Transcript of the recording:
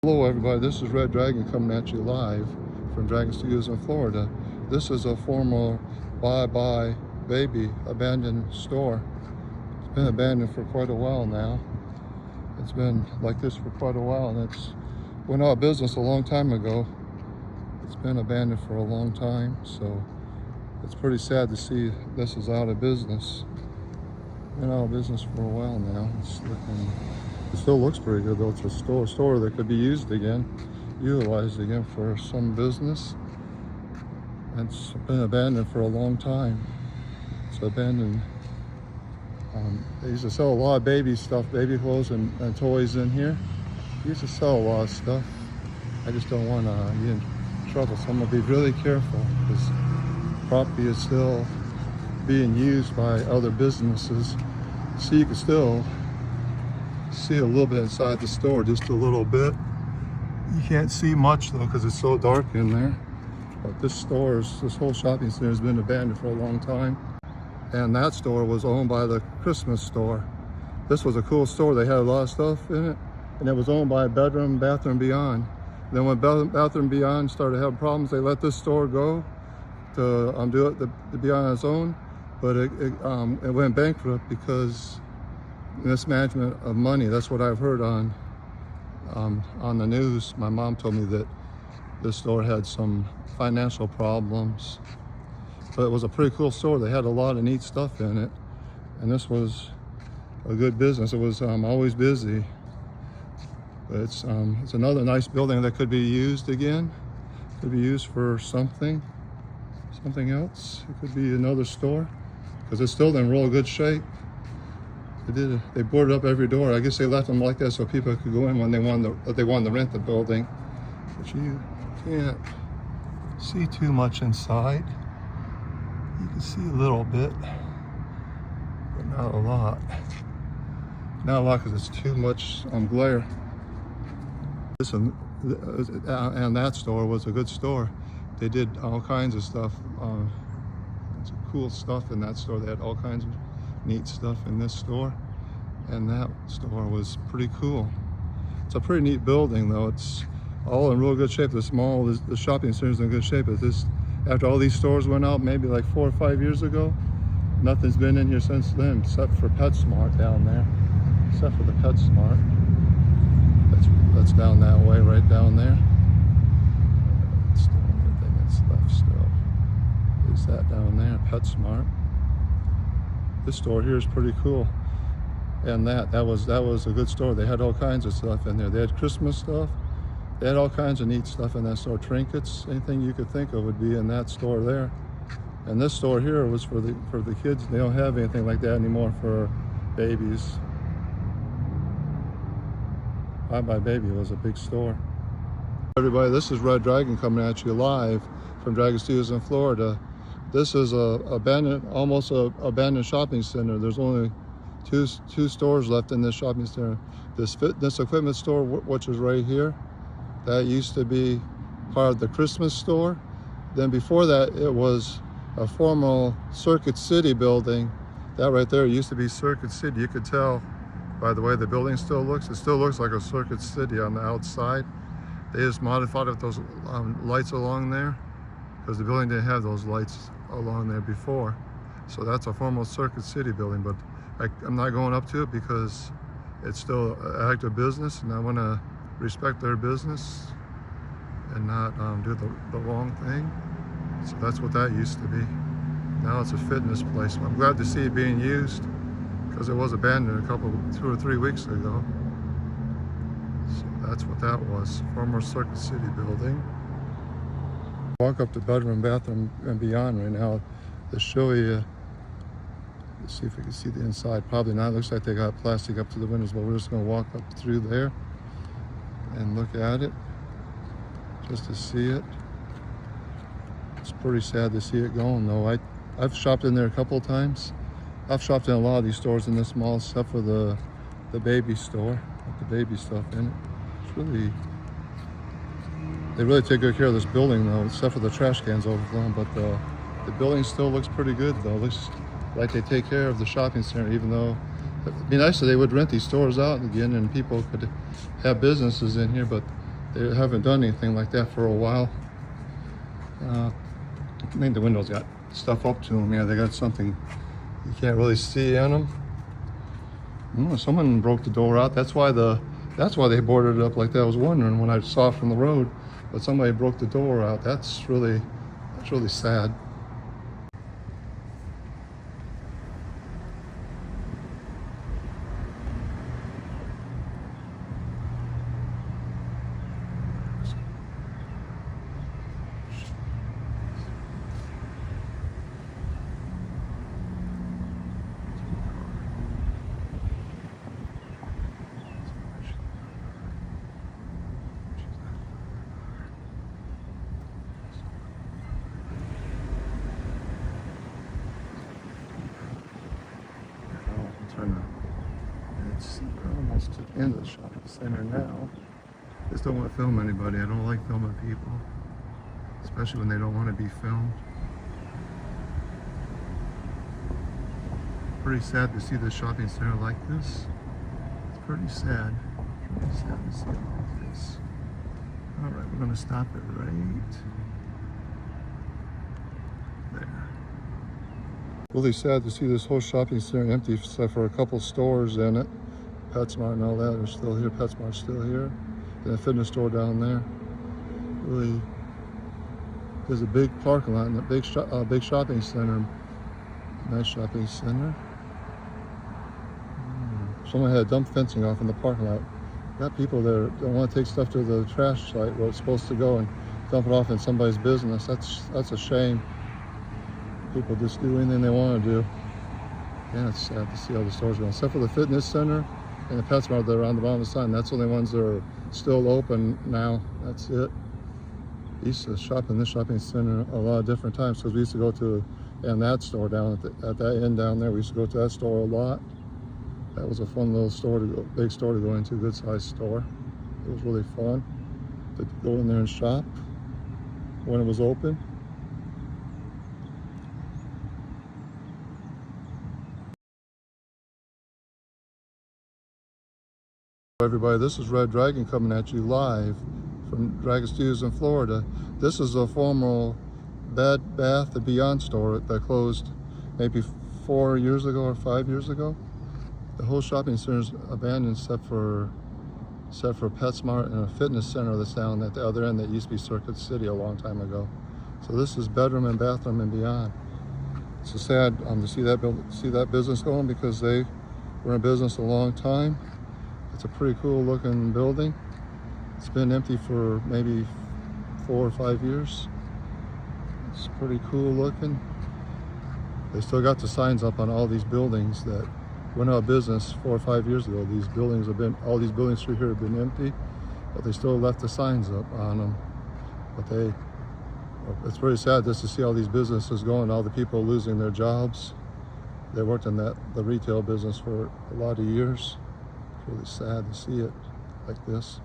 Hello everybody, this is Red Dragon coming at you live from Dragon Studios in Florida. This is a former Bye Bye Baby abandoned store. It's been abandoned for quite a while now. It's been like this for quite a while, and it's went out of business a long time ago. It's been abandoned for a long time, so it's pretty sad to see this is out of business. Been out of business for a while now. It still looks pretty good though. It's a store that could be used again, utilized again for some business. It's been abandoned for a long time. It's abandoned. They used to sell a lot of baby stuff, baby clothes and toys in here. They used to sell a lot of stuff. I just don't want to get in trouble, so I'm gonna be really careful because property is still being used by other businesses. So you can still see a little bit inside the store, just a little bit. You can't see much though because it's so dark in there. But this whole shopping center has been abandoned for a long time. And that store was owned by the Christmas store. This was a cool store. They had a lot of stuff in it, and it was owned by Bedroom Bath & Beyond. Then when Bath & Beyond started having problems, they let this store go to be on its own. But it went bankrupt because mismanagement of money. That's what I've heard on the news. My mom told me that this store had some financial problems, but it was a pretty cool store. They had a lot of neat stuff in it, and this was a good business. It was always busy. But it's another nice building that could be used again. Could be used for something else. It could be another store because it's still in real good shape. They boarded up every door. I guess they left them like that so people could go in when they wanted to rent the building. But you can't see too much inside. You can see a little bit, but not a lot. Not a lot because it's too much glare. And that store was a good store. They did all kinds of stuff. Cool stuff in that store. They had all kinds of neat stuff in this store, and that store was pretty cool. It's a pretty neat building though. It's all in real good shape. The shopping center is in good shape. After all these stores went out maybe like 4 or 5 years ago, nothing's been in here since then except for PetSmart down there. Except for the PetSmart. That's down that way, right down there. It's still everything that's left still. Is that down there, PetSmart? This store here is pretty cool, and that was a good store. They had all kinds of stuff in there. They had Christmas stuff. They had all kinds of neat stuff in that store. Trinkets, anything you could think of would be in that store there. And this store here was for the kids. They don't have anything like that anymore for babies. Bye Bye Baby was a big store. Everybody, this is Red Dragon coming at you live from Dragon Studios in Florida. This is almost a abandoned shopping center. There's only two stores left in this shopping center. This fitness equipment store, which is right here, that used to be part of the Christmas store. Then before that, it was a former Circuit City building. That right there used to be Circuit City. You could tell by the way the building still looks. It still looks like a Circuit City on the outside. They just modified it with those lights along there because the building didn't have those lights along there before. So that's a former Circuit City building, but I'm not going up to it because it's still an active business, and I want to respect their business and not do the wrong thing. So that's what that used to be. Now it's a fitness place. I'm glad to see it being used because it was abandoned 2 or 3 weeks ago. So that's what that was, former Circuit City building. Walk up to Bedroom Bath & Beyond right now to show you. Let's see if we can see the inside. Probably not. It looks like they got plastic up to the windows, but we're just going to walk up through there and look at it just to see it. It's pretty sad to see it going though. I've shopped in there a couple of times. I've shopped in a lot of these stores in this mall except for the baby store with the baby stuff in it. It's they really take good care of this building though, except for the trash cans overflowing, but the building still looks pretty good though. It looks like they take care of the shopping center, even though it'd be nice if they would rent these stores out again and people could have businesses in here, but They haven't done anything like that for a while. I think the windows got stuff up to them. Yeah, they got something you can't really see in them. Someone broke the door out. That's why they boarded it up like that. I was wondering when I saw it from the road, but somebody broke the door out. That's really sad. It's almost to the end of the shopping center now. Just don't want to film anybody. I don't like filming people, especially when they don't want to be filmed. Pretty sad to see the shopping center like this. It's pretty sad. Pretty sad to see all of this. All right, we're going to stop it right there. Really sad to see this whole shopping center empty except for a couple stores in it. PetSmart and all that are still here. PetSmart's still here. And a fitness store down there. Really, there's a big parking lot and a big shopping center. Nice shopping center. Someone had dumped fencing off in the parking lot. Got people there that don't want to take stuff to the trash site where it's supposed to go and dump it off in somebody's business. That's a shame. People just do anything they want to do. Yeah, it's sad to see how the stores going. Except for the fitness center and the PetSmart that are on the bottom of the sign. That's the only ones that are still open now. That's it. We used to shop in this shopping center a lot of different times because we used to go to that store down at that end down there. We used to go to that store a lot. That was a fun little store big store to go into, good sized store. It was really fun to go in there and shop when it was open. Everybody, this is Red Dragon coming at you live from Dragon Studios in Florida. This is a former Bed Bath & Beyond store that closed maybe 4 years ago or 5 years ago. The whole shopping center is abandoned except for PetSmart and a fitness center that's down at the other end that used to be Circuit City a long time ago. So this is bedroom and bathroom and beyond. It's so sad to see that business going because they were in business a long time. It's a pretty cool looking building. It's been empty for maybe 4 or 5 years. It's pretty cool looking. They still got the signs up on all these buildings that went out of business 4 or 5 years ago. All these buildings through here have been empty, but they still left the signs up on them. But it's pretty sad just to see all these businesses going, all the people losing their jobs. They worked in the retail business for a lot of years. It's really sad to see it like this.